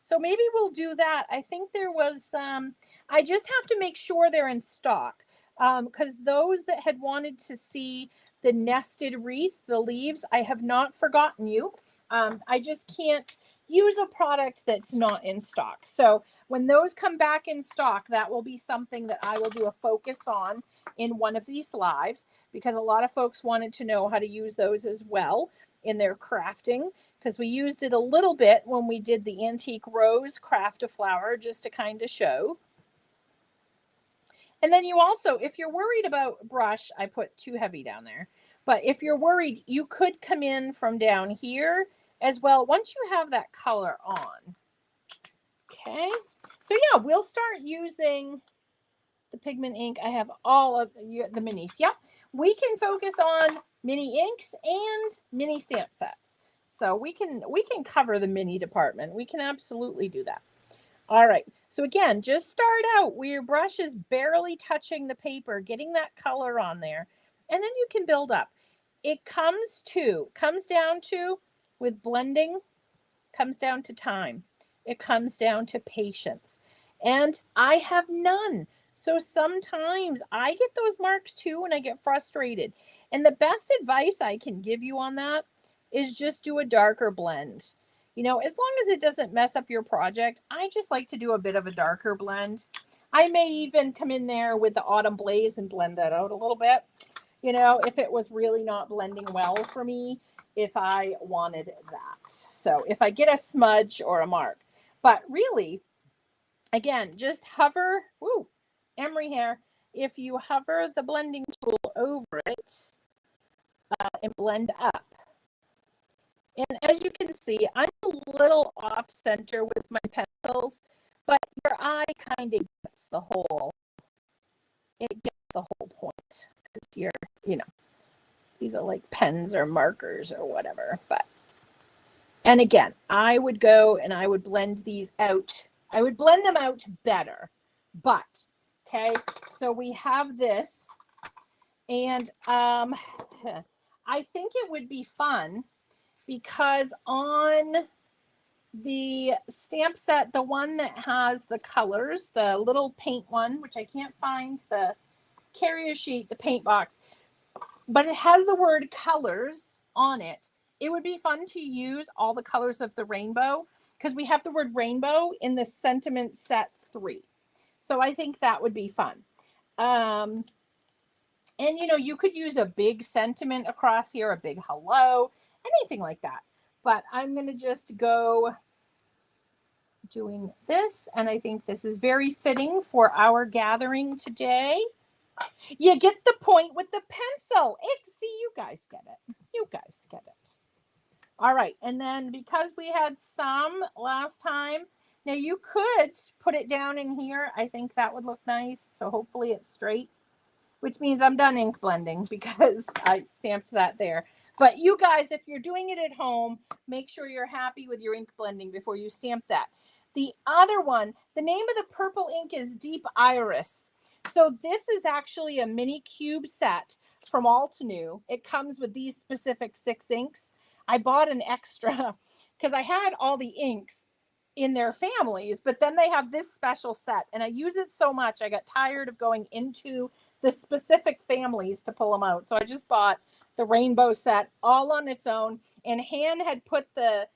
So maybe we'll do that. I think there was, I just have to make sure they're in stock because those that had wanted to see the nested wreath, the leaves, I have not forgotten you. I just can't use a product that's not in stock. So when those come back in stock, that will be something that I will do a focus on in one of these lives, because a lot of folks wanted to know how to use those as well in their crafting, because we used it a little bit when we did the Antique Rose Craft a Flower, just to kind of show. And then you also, if you're worried about brush, I put too heavy down there. But if you're worried, you could come in from down here as well once you have that color on. Okay, so yeah, we'll start using the pigment ink. I have all of the minis. Yep. We can focus on mini inks and mini stamp sets. So we can cover the mini department. We can absolutely do that. All right. So again, just start out where your brush is barely touching the paper, getting that color on there, and then you can build up. It comes down to with blending, comes down to time. It comes down to patience. And I have none. So sometimes I get those marks too and I get frustrated. And the best advice I can give you on that is just do a darker blend. You know, as long as it doesn't mess up your project, I just like to do a bit of a darker blend. I may even come in there with the Autumn Blaze and blend that out a little bit. You know, if it was really not blending well for me, if I wanted that. So if I get a smudge or a mark, but really, again, just hover, woo, emery hair. If you hover the blending tool over it and blend up. And as you can see, I'm a little off center with my pencils, but your eye kind of gets the whole, it gets the whole point. Because you're, you know, these are like pens or markers or whatever. But, and again, I would go and I would blend these out. I would blend them out better. But, okay, so we have this. And I think it would be fun because on the stamp set, the one that has the colors, the little paint one, which I can't find, the carrier sheet, the paint box, but it has the word colors on it. It would be fun to use all the colors of the rainbow because we have the word rainbow in the sentiment set 3. So I think that would be fun. And, you know, you could use a big sentiment across here, a big hello, anything like that. But I'm going to just go doing this. And I think this is very fitting for our gathering today. You get the point with the pencil. See, you guys get it. You guys get it. All right. And then because we had some last time, now you could put it down in here. I think that would look nice. So hopefully it's straight, which means I'm done ink blending because I stamped that there. But you guys, if you're doing it at home, make sure you're happy with your ink blending before you stamp that. The other one, the name of the purple ink is Deep Iris. So this is actually a mini cube set from Altenew. It comes with these specific 6 inks. I bought an extra because I had all the inks in their families, but then they have this special set and I use it so much. I got tired of going into the specific families to pull them out. So I just bought the rainbow set all on its own, and Han had put the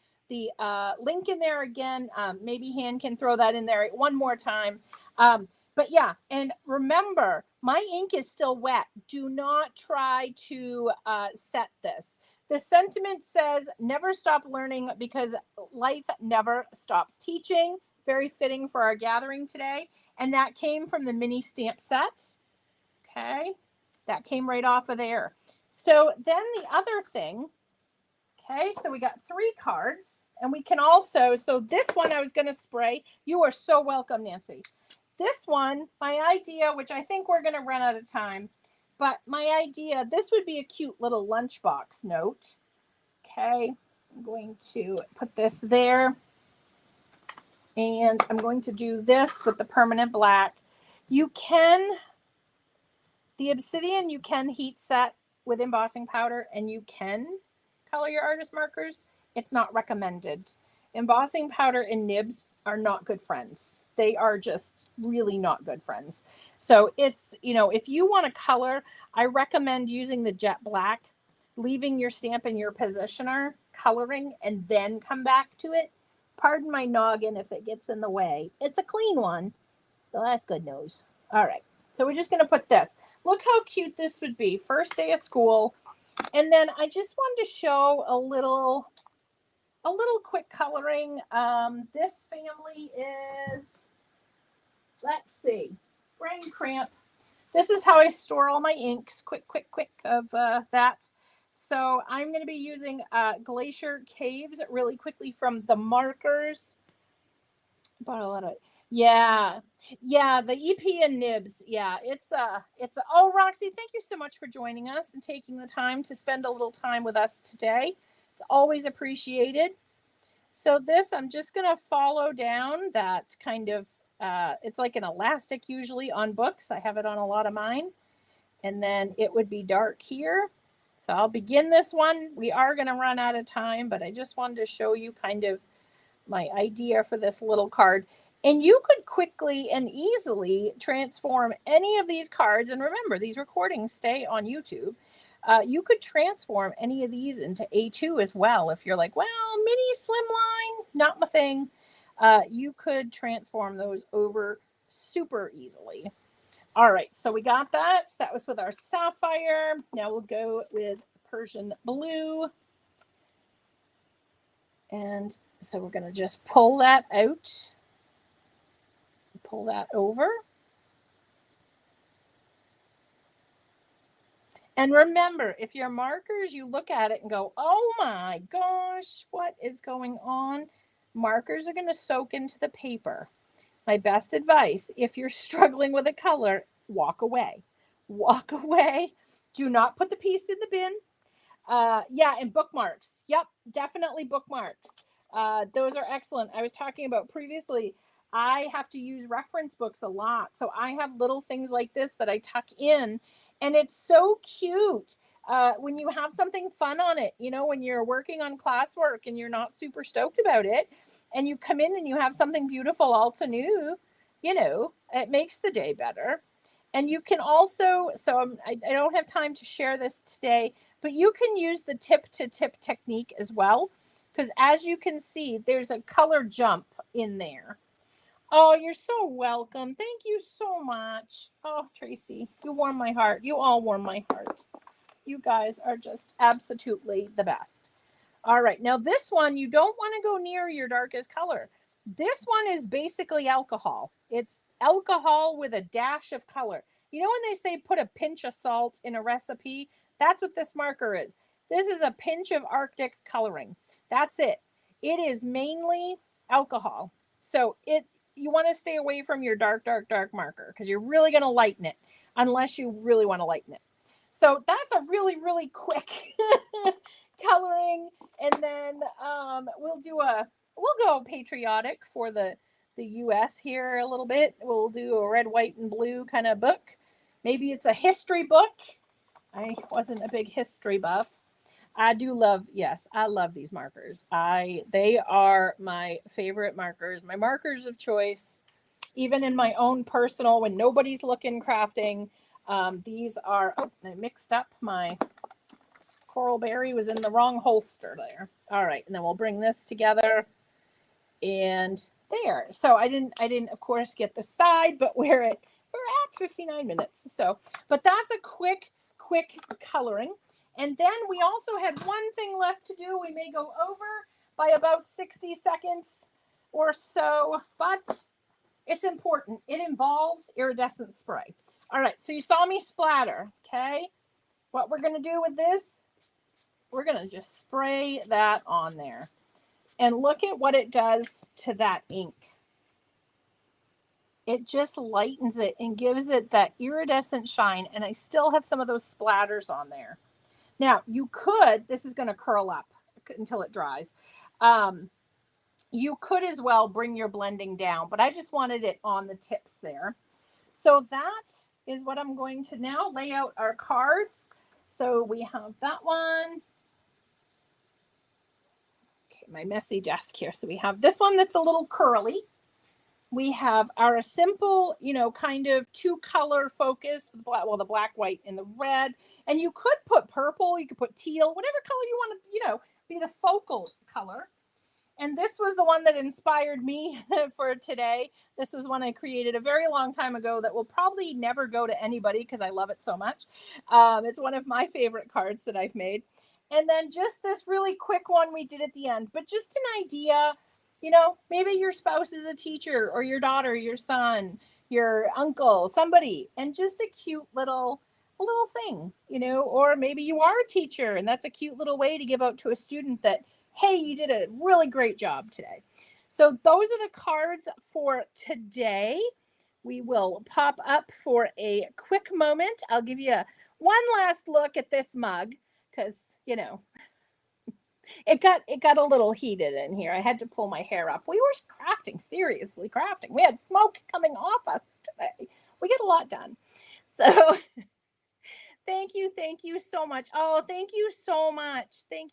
link in there again. Maybe Han can throw that in there one more time. But yeah, and remember, my ink is still wet. Do not try to set this. The sentiment says, never stop learning because life never stops teaching. Very fitting for our gathering today. And that came from the mini stamp set. Okay, that came right off of there. So then the other thing, okay, so we got 3 cards. And we can also, so this one I was going to spray. You are so welcome, Nancy. This one, my idea, which I think we're going to run out of time, but my idea, this would be a cute little lunchbox note. Okay, I'm going to put this there. And I'm going to do this with the permanent black. You can, the obsidian, you can heat set with embossing powder and you can color your artist markers. It's not recommended. Embossing powder and nibs are not good friends. They are just really not good friends. So it's, you know, if you want to color, I recommend using the jet black, leaving your stamp in your positioner, coloring, and then come back to it. Pardon my noggin if it gets in the way. It's a clean one, so that's good news. All right, so we're just going to put this. Look how cute this would be. First day of school. And then I just wanted to show a little quick coloring. This family is, let's see, brain cramp. This is how I store all my inks. Quick of that. So I'm going to be using Glacier Caves really quickly from the markers. Bought a lot of, Yeah. Yeah, the EP and nibs. Yeah, oh, Roxy, thank you so much for joining us and taking the time to spend a little time with us today. It's always appreciated. So this, I'm just going to follow down that kind of, it's like an elastic usually on books. I have it on a lot of mine. And then it would be dark here. So I'll begin this one. We are going to run out of time, but I just wanted to show you kind of my idea for this little card. And you could quickly and easily transform any of these cards. And remember, these recordings stay on YouTube. You could transform any of these into A2 as well. If you're like, well, mini slimline, not my thing. You could transform those over super easily. All right, so we got that. That was with our sapphire. Now we'll go with Persian blue. And so we're going to just pull that out. Pull that over. And remember, if your markers, you look at it and go, oh my gosh, what is going on? Markers are going to soak into the paper. My best advice, if you're struggling with a color, walk away. Walk away. Do not put the piece in the bin. Yeah, and bookmarks. Yep, definitely bookmarks. Those are excellent. I was talking about previously, I have to use reference books a lot. So I have little things like this that I tuck in, and it's so cute. When you have something fun on it, you know, when you're working on classwork and you're not super stoked about it, and you come in and you have something beautiful all to new, you know, it makes the day better. And you can also, so I don't have time to share this today, but you can use the tip to tip technique as well. Because as you can see, there's a color jump in there. Oh, you're so welcome. Thank you so much. Oh, Tracy, you warm my heart. You all warm my heart. You guys are just absolutely the best. All right, now this one, you don't want to go near your darkest color. This one is basically alcohol. It's alcohol with a dash of color. You know when they say put a pinch of salt in a recipe? That's what this marker is. This is a pinch of Arctic coloring. That's it. It is mainly alcohol. So you want to stay away from your dark, dark, dark marker because you're really going to lighten it unless you really want to lighten it. So that's a really, really quick coloring. And then we'll go patriotic for the US here a little bit. We'll do a red, white, and blue kind of book. Maybe it's a history book. I wasn't a big history buff. I love these markers. They are my favorite markers, my markers of choice, even in my own personal, when nobody's looking crafting. These are, I mixed up my coral berry was in the wrong holster there. All right, and then we'll bring this together and there. So I didn't of course get the side, but we're at 59 minutes. So, but that's a quick coloring. And then we also had one thing left to do. We may go over by about 60 seconds or so, but it's important. It involves iridescent spray. All right, so you saw me splatter, okay? What we're going to do with this, we're going to just spray that on there. And look at what it does to that ink. It just lightens it and gives it that iridescent shine. And I still have some of those splatters on there. Now, you could, this is going to curl up until it dries. You could as well bring your blending down, but I just wanted it on the tips there. So that is what I'm going to now lay out our cards. So we have that one. Okay, my messy desk here. So we have this one that's a little curly. We have our simple, you know, kind of two color focus, the black, white, and the red. And you could put purple, you could put teal, whatever color you want to, you know, be the focal color. And this was the one that inspired me for today. This was one I created a very long time ago that will probably never go to anybody because I love it so much. It's one of my favorite cards that I've made. And then just this really quick one we did at the end, but just an idea. You know, maybe your spouse is a teacher or your daughter, your son, your uncle, somebody, and just a cute little thing, you know, or maybe you are a teacher and that's a cute little way to give out to a student that, hey, you did a really great job today. So those are the cards for today. We will pop up for a quick moment. I'll give you one last look at this mug because, you know, it got a little heated in here. I had to pull my hair up. We were crafting, seriously crafting. We had smoke coming off us today. We get a lot done. So thank you so much. Oh, thank you so much. Thank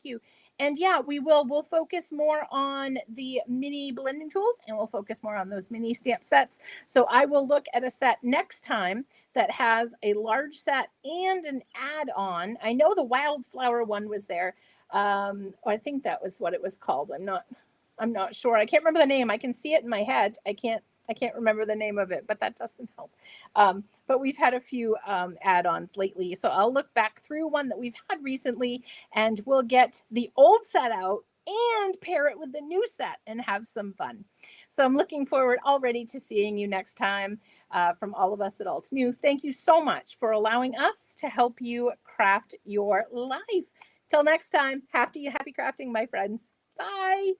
you. And yeah, we'll focus more on the mini blending tools, and we'll focus more on those mini stamp sets. So I will look at a set next time that has a large set and an add-on. I know the wildflower one was there. I think that was what it was called. I'm not sure. I can't remember the name. I can see it in my head. I can't remember the name of it, but that doesn't help. But we've had a few add-ons lately. So I'll look back through one that we've had recently, and we'll get the old set out and pair it with the new set and have some fun. So I'm looking forward already to seeing you next time. From all of us at Alt New, thank you so much for allowing us to help you craft your life. Till next time, happy crafting, my friends. Bye.